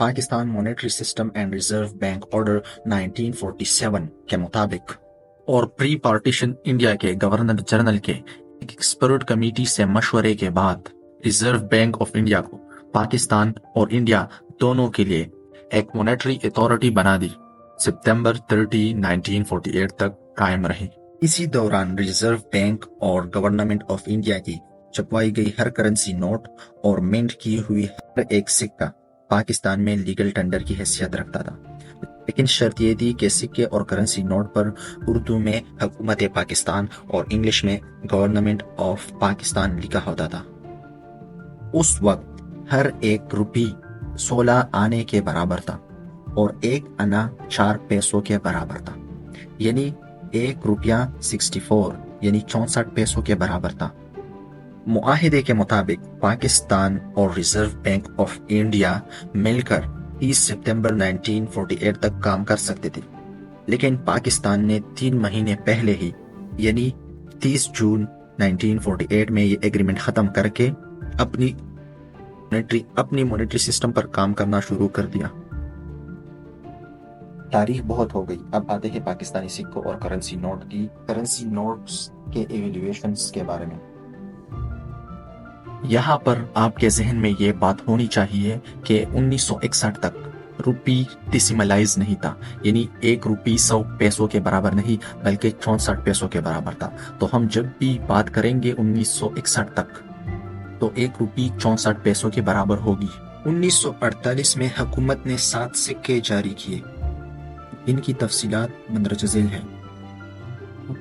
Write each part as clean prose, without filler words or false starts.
Pakistan monetary system and reserve bank order 1947 के मुताबिक और प्री पार्टीशन इंडिया के गवर्नर जनरल के एक एक्सपर्ट कमेटी से मशवरे के बाद रिजर्व बैंक ऑफ इंडिया को पाकिस्तान और इंडिया दोनों के लिए एक मॉनेटरी अथॉरिटी बना दी। सितंबर 30, 1948 तक कायम रही। इसी दौरान रिजर्व बैंक और गवर्नमेंट ऑफ इंडिया की छपवाई गई हर करेंसी नोट और मिंट की हुई हर एक सिक्का पाकिस्तान में लीगल टेंडर की हैसियत रखता था, लेकिन शर्त ये थी कि सिक्के और करेंसी नोट पर उर्दू में हुकूमत पाकिस्तान और इंग्लिश में गवर्नमेंट ऑफ पाकिस्तान लिखा होता था। उस वक्त हर एक रुपी 16 आने के बराबर था और एक आना 4 पैसों के बराबर था, यानी एक रुपया 64 यानी 64 पैसों के बराबर था। मुआहिदे के मुताबिक पाकिस्तान और रिजर्व बैंक ऑफ इंडिया मिलकर 30 सितंबर 1948 तक काम कर सकते थे, लेकिन पाकिस्तान ने 3 महीने पहले ही यानी 30 जून 1948 में ये एग्रीमेंट खत्म करके अपनी मॉनेटरी सिस्टम पर काम करना शुरू कर दिया। तारीख बहुत हो गई, अब आते हैं पाकिस्तानी सिक्कों और करेंसी नोट्स के एवेल्युएशंस के बारे में। यहाँ पर आपके जहन में ये बात होनी चाहिए कि 1961 तक रुपी डिसिमलाइज नहीं था, यानी एक रुपी 100 पैसों के बराबर नहीं बल्कि 64 पैसों के बराबर था। तो हम जब भी बात करेंगे 1961 तक तो एक रुपी 64 पैसों के बराबर होगी। 1948 में हुकूमत ने 7 सिक्के जारी किए। इनकी तफसीलात मंदरज झेल है।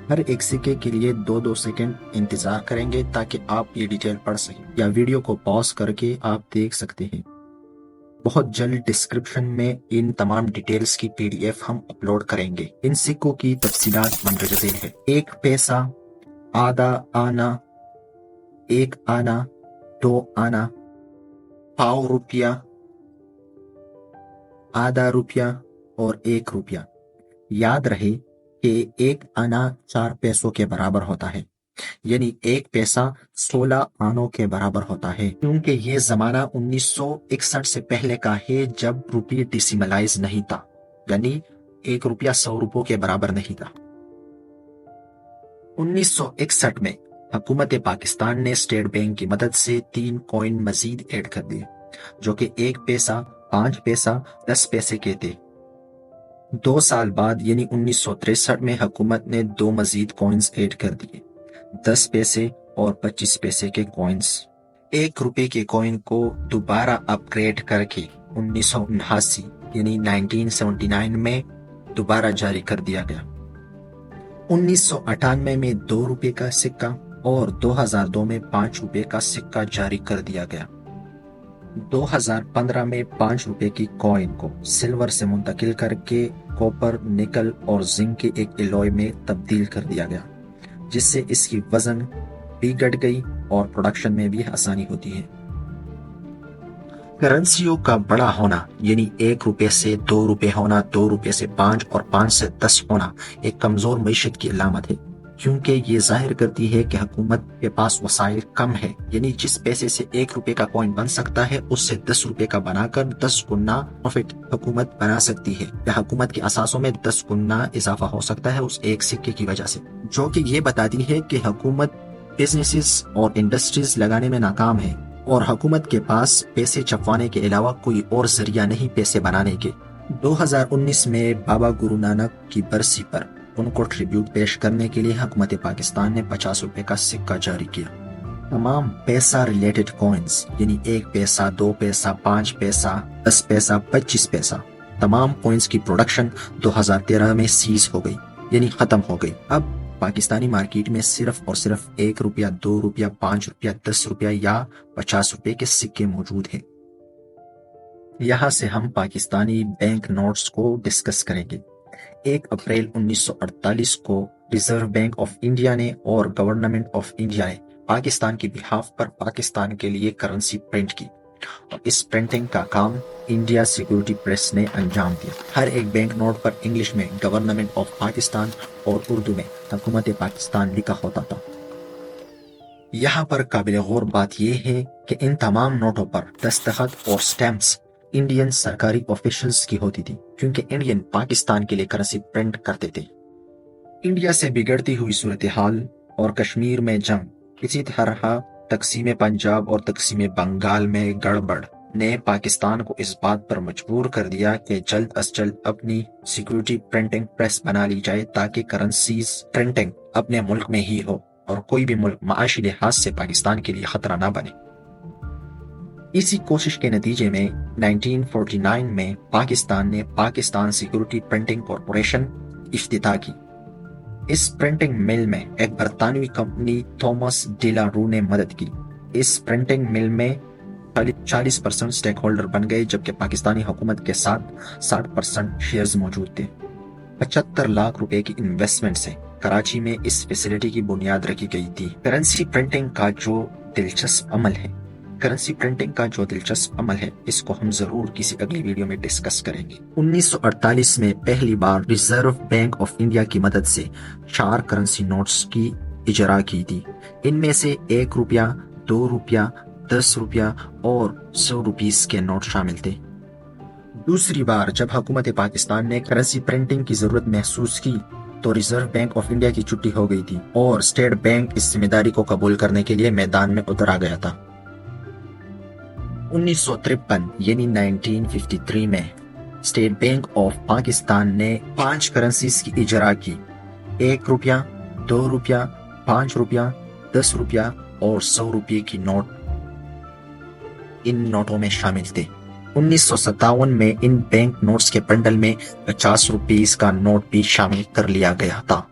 हर एक सिक्के के लिए 2-2 सेकंड इंतजार करेंगे ताकि आप ये डिटेल पढ़ सकें, या वीडियो को पॉज करके आप देख सकते हैं। बहुत जल्द डिस्क्रिप्शन में इन तमाम डिटेल्स की PDF हम अपलोड करेंगे। इन सिक्कों की तफसीलात मंदरज झेल है। 1 पैसा, आधा आना, 1 आना, 2 आना, पाव रुपया, आधा रुपया और 1 रुपया। याद रहे कि 1 आना 4 पैसों के बराबर होता है, यानी 1 पैसा 16 आनों के बराबर होता है, क्योंकि ये जमाना 1961 से पहले का है जब रुपये डिसिमलाइज नहीं था, यानी 1 रुपया 100 रुपयों के बराबर नहीं था। 1961 में हुकूमत पाकिस्तान ने स्टेट बैंक की मदद से 3 कॉइन मजीद ऐड कर दिए, जो कि 1 पैसा, 5 पैसा, 10 पैसे के थे। 2 साल बाद यानी 1963 में हुकूमत ने 2 मजीद कॉइन्स ऐड कर दिए, 10 पैसे और 25 पैसे के कॉइन्स। 1 रुपए के कॉइन को दोबारा अपग्रेड करके 1979 यानी 1979 में दोबारा जारी कर दिया गया। 1998 में 2 रुपए का सिक्का और 2002 में 5 रुपए का सिक्का जारी कर दिया गया। 2015 में 5 रुपए की कॉइन को सिल्वर से मुंतकिल करके कॉपर, निकल और जिंक के एक एलॉय में तब्दील कर दिया गया, जिससे इसकी वजन भी घट गई और प्रोडक्शन में भी आसानी होती है। करेंसियों का बड़ा होना यानी 1 रुपए से 2 रुपए होना, 2 रुपए से 5 और 5 से 10 होना एक कमजोर मईशत की अलामत है, क्योंकि ये जाहिर करती है कि हुकूमत के पास वसाइल कम है, यानी जिस पैसे से 1 रुपए का कॉइन बन सकता है उससे 10 रुपए का बनाकर 10 गुना प्रॉफिट हुकूमत बना सकती है, या हुकूमत के असासों में 10 गुना इजाफा हो सकता है उस एक सिक्के की वजह से, जो कि ये बताती है कि हुकूमत बिजनेसेस और इंडस्ट्रीज लगाने में नाकाम है और हुकूमत के पास पैसे छपवाने के अलावा कोई और जरिया नहीं पैसे बनाने के। 2019 में बाबा गुरु नानक की बरसी पर उनको ट्रिब्यूट पेश करने के लिए हुकूमत पाकिस्तान ने 50 रुपए का सिक्का जारी किया। तमाम पैसा रिलेटेड कॉइन्स यानी 1 पैसा, 2 पैसा, 5 पैसा, 10 पैसा, 25 पैसा, तमाम कॉइन्स की प्रोडक्शन 2013 में सीज हो गई, यानी खत्म हो गई। अब पाकिस्तानी मार्केट में सिर्फ और सिर्फ 1 रुपया, 2 रुपया, 5 रुपया, 10 रुपया या 50 रुपए के सिक्के मौजूद हैं। यहाँ से हम पाकिस्तानी बैंक नोट्स को डिस्कस करेंगे। 1 अप्रैल 1948 को रिजर्व बैंक ऑफ इंडिया ने और गवर्नमेंट ऑफ इंडिया ने पाकिस्तान की बिहाफ पर पाकिस्तान के लिए करेंसी प्रिंट की और इस प्रिंटिंग का काम इंडिया सिक्योरिटी प्रेस ने अंजाम दिया। हर एक बैंक नोट पर इंग्लिश में गवर्नमेंट ऑफ पाकिस्तान और उर्दू में हुकूमत पाकिस्तान लिखा होता था। यहाँ पर काबिल गौर बात यह है कि इन तमाम नोटों पर दस्तखत और स्टैम्प्स انڈین سرکاری آفیشلز کی ہوتی تھی، کیونکہ انڈین پاکستان کے لیے کرنسی پرنٹ کرتے تھے۔ انڈیا سے بگڑتی ہوئی صورتحال اور کشمیر میں جنگ، اسی طرح تقسیم پنجاب اور تقسیم بنگال میں گڑبڑ نے پاکستان کو اس بات پر مجبور کر دیا کہ جلد از جلد اپنی سیکورٹی پرنٹنگ پریس بنا لی جائے تاکہ کرنسیز پرنٹنگ اپنے ملک میں ہی ہو اور کوئی بھی ملک معاشی لحاظ سے پاکستان کے لیے خطرہ نہ بنے۔ اسی کوشش کے نتیجے میں 1949 میں پاکستان نے پاکستان سیکورٹی پرنٹنگ کارپوریشن افتتاح کی۔ اس پرنٹنگ مل میں ایک برطانوی کمپنی تھامس ڈیلا رو نے مدد کی۔ اس پرنٹنگ مل میں 40% سٹیک ہولڈر بن گئے، جبکہ پاکستانی حکومت کے ساتھ 60% شیئرز موجود تھے۔ 75 لاکھ روپے کی انویسٹمنٹ سے کراچی میں اس فیسلٹی کی بنیاد رکھی گئی تھی۔ کرنسی پرنٹنگ کا جو دلچسپ عمل ہے اس کو ہم ضرور کسی اگلی ویڈیو میں ڈسکس کریں گے۔ 1948 میں پہلی بار ریزرو بینک آف انڈیا کی مدد سے 4 کرنسی نوٹس کی اجرا کی تھی۔ ان میں سے 1 روپیہ، 2 روپیہ، 10 روپیہ اور 100 روپیز کے نوٹ شامل تھے۔ دوسری بار جب حکومت پاکستان نے کرنسی پرنٹنگ کی ضرورت محسوس کی تو ریزرو بینک آف انڈیا کی چھٹی ہو گئی تھی اور اسٹیٹ بینک اس ذمہ داری کو قبول کرنے کے لیے میدان میں اتر آ گیا تھا۔ 1953 یعنی 1953 میں اسٹیٹ بینک آف پاکستان نے 5 کرنسیز کی اجرا کی۔ 1 روپیہ، 2 روپیہ، 5 روپیہ، 10 روپیہ اور 100 روپے کی نوٹ ان نوٹوں میں شامل تھے۔ 1957 میں ان بینک نوٹس کے بنڈل میں 50 روپیز کا نوٹ بھی شامل کر لیا گیا تھا۔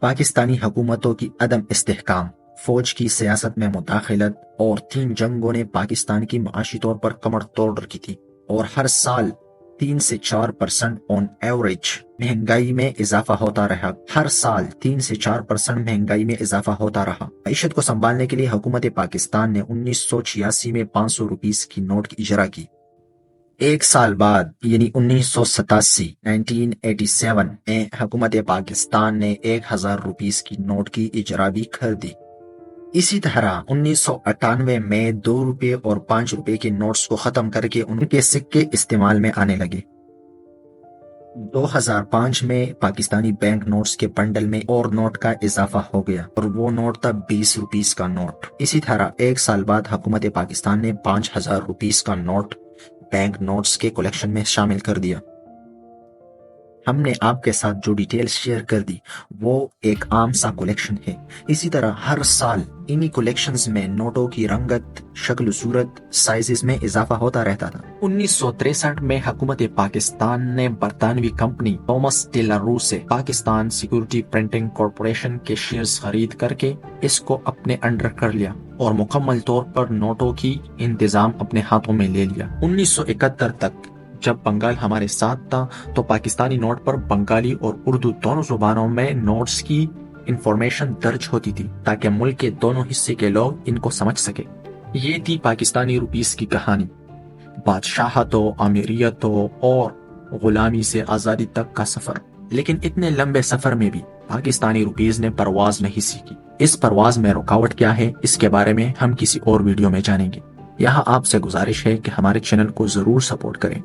پاکستانی حکومتوں کی عدم استحکام، فوج کی سیاست میں مداخلت اور 3 جنگوں نے پاکستان کی معاشی طور پر کمر توڑ رکھی تھی اور ہر سال 3 سے 4% آن ایوریج مہنگائی میں اضافہ ہوتا رہا۔ معیشت کو سنبھالنے کے لیے حکومت پاکستان نے 1986 میں 500 روپیز کی نوٹ کی اجرا کی۔ 1 سال بعد یعنی 1987 میں حکومت پاکستان نے 1000 روپیز کی نوٹ کی اجرا بھی کر دی۔ اسی طرح 1998 میں 2 روپے اور 5 روپے کے نوٹس کو ختم کر کے ان کے سکے استعمال میں آنے لگے۔ 2005 میں پاکستانی بینک نوٹس کے بنڈل میں اور نوٹ کا اضافہ ہو گیا اور وہ نوٹ تھا 20 روپیز کا نوٹ۔ اسی طرح 1 سال بعد حکومت پاکستان نے 5000 روپیز کا نوٹ بینک نوٹس کے کلیکشن میں شامل کر دیا۔ ہم نے آپ کے ساتھ جو ڈیٹیل شیئر کر دی وہ ایک عام سا کلیکشن ہے۔ اسی طرح ہر سال انہی کلیکشنز میں نوٹوں کی رنگت، شکل و صورت، سائزز میں اضافہ ہوتا رہتا تھا۔ 1963 میں حکومت پاکستان نے برطانوی کمپنی تھامس ڈیلا رو سے پاکستان سیکورٹی پرنٹنگ کارپوریشن کے شیئرز خرید کر کے اس کو اپنے انڈر کر لیا اور مکمل طور پر نوٹوں کی انتظام اپنے ہاتھوں میں لے لیا۔ 1971 تک جب بنگال ہمارے ساتھ تھا تو پاکستانی نوٹ پر بنگالی اور اردو دونوں زبانوں میں نوٹس کی انفارمیشن درج ہوتی تھی تاکہ ملک کے دونوں حصے کے لوگ ان کو سمجھ سکے۔ یہ تھی پاکستانی روپیز کی کہانی، بادشاہتوں، امیریتوں اور غلامی سے آزادی تک کا سفر۔ لیکن اتنے لمبے سفر میں بھی پاکستانی روپیز نے پرواز نہیں سیکھی۔ اس پرواز میں رکاوٹ کیا ہے اس کے بارے میں ہم کسی اور ویڈیو میں جانیں گے۔ یہاں آپ سے گزارش ہے کہ ہمارے چینل کو ضرور سپورٹ کریں۔